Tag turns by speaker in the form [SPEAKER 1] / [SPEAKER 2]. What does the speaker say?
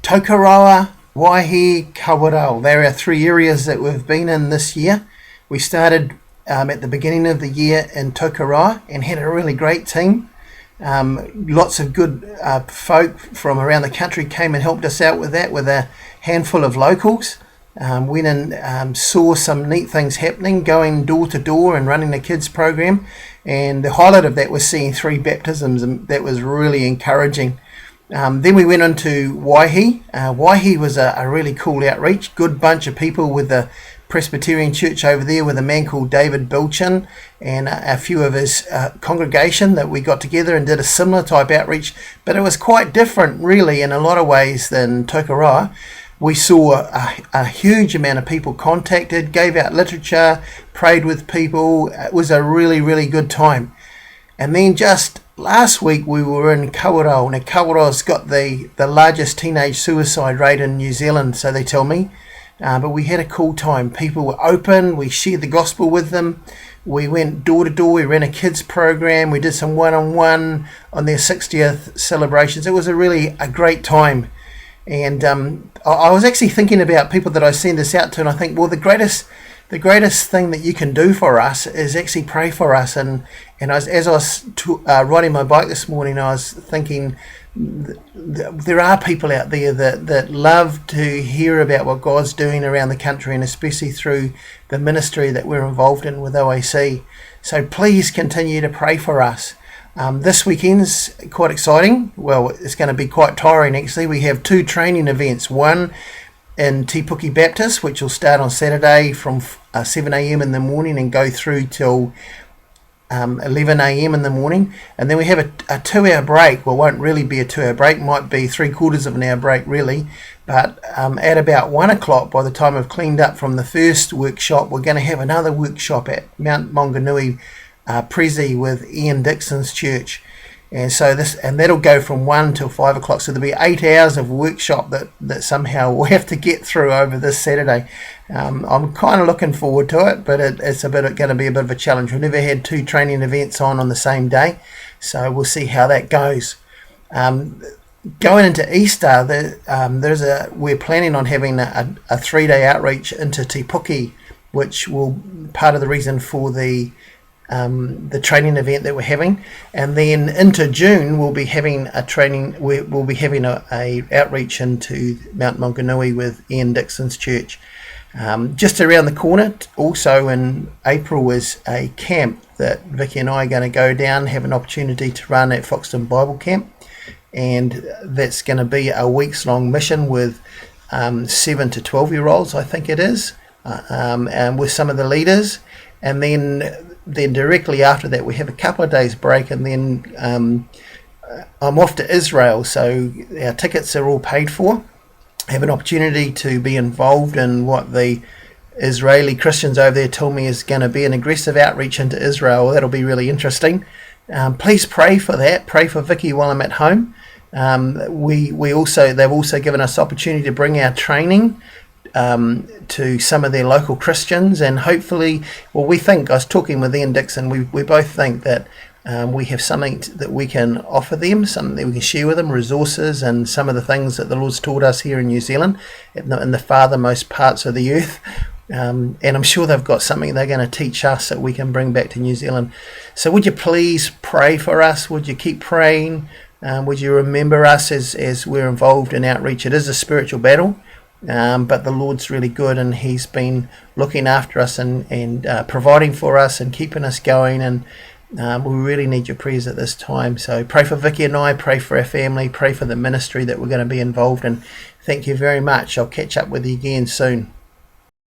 [SPEAKER 1] Tokoroa, Waihi, Kawarau. They're our three areas that we've been in this year. We started at the beginning of the year in Tokoroa and had a really great team. Lots of good folk from around the country came and helped us out with that, with a handful of locals. Went and saw some neat things happening, going door to door and running the kids program, and the highlight of that was seeing 3 baptisms, and that was really encouraging. Then we went into Waihi. Waihi was a really cool outreach, good bunch of people with the Presbyterian Church over there, with a man called David Bilchin and a few of his congregation, that we got together and did a similar type outreach, but it was quite different really in a lot of ways than Tokoroa. We saw a huge amount of people contacted, gave out literature, prayed with people. It was a really, really good time. And then just last week we were in Kawarau. Now Kawarau's got the largest teenage suicide rate in New Zealand, so they tell me. But we had a cool time. People were open. We shared the gospel with them. We went door to door. We ran a kids program. We did some one-on-one on their 60th celebrations. It was a great time. And I was actually thinking about people that I send this out to, and I think, well, the greatest thing that you can do for us is actually pray for us. And as I was riding my bike this morning, I was thinking there are people out there that love to hear about what God's doing around the country, and especially through the ministry that we're involved in with OAC. So please continue to pray for us. This weekend's quite exciting. Well, it's going to be quite tiring actually. We have 2 training events. One in Te Puke Baptist, which will start on Saturday from 7 a.m. in the morning and go through till 11 a.m. in the morning. And then we have a 2-hour break. Well, it won't really be a 2-hour break. Might be 3/4 of an hour break really. But at about 1 o'clock, by the time I've cleaned up from the first workshop, we're going to have another workshop at Mount Maunganui Prezi with Ian Dixon's church, and so that'll go from 1 till 5 o'clock. So there'll be 8 hours of workshop that somehow we'll have to get through over this Saturday. I'm kind of looking forward to it, but it's going to be a bit of a challenge. We've never had 2 training events on the same day, so we'll see how that goes. Going into Easter, we're planning on having a 3-day outreach into Te Puke, which will part of the reason for the training event that we're having. And then into June we'll be having a outreach into Mount Maunganui with Ian Dixon's church. Just around the corner also in April is a camp that Vicki and I are going to go down, have an opportunity to run at Foxton Bible Camp, and that's going to be a week's long mission with 7 to 12-year-olds, I think it is, and with some of the leaders. And then directly after that we have a couple of days break, and then I'm off to Israel, so our tickets are all paid for. I have an opportunity to be involved in what the Israeli Christians over there tell me is going to be an aggressive outreach into Israel. That'll be really interesting. Please pray for that. Pray for Vicki while I'm at home. They've also given us opportunity to bring our training to some of their local Christians, and hopefully, I was talking with Ian Dixon, we both think that we have something that we can offer them, something that we can share with them, resources and some of the things that the Lord's taught us here in New Zealand, in the farthermost parts of the earth. And I'm sure they've got something they're going to teach us that we can bring back to New Zealand. So would you please pray for us? Would you keep praying? Would you remember us as we're involved in outreach? It is a spiritual battle. But the Lord's really good, and He's been looking after us and providing for us and keeping us going, and we really need your prayers at this time. So pray for Vicki and I, pray for our family, pray for the ministry that we're going to be involved in. Thank you very much. I'll catch up with you again soon.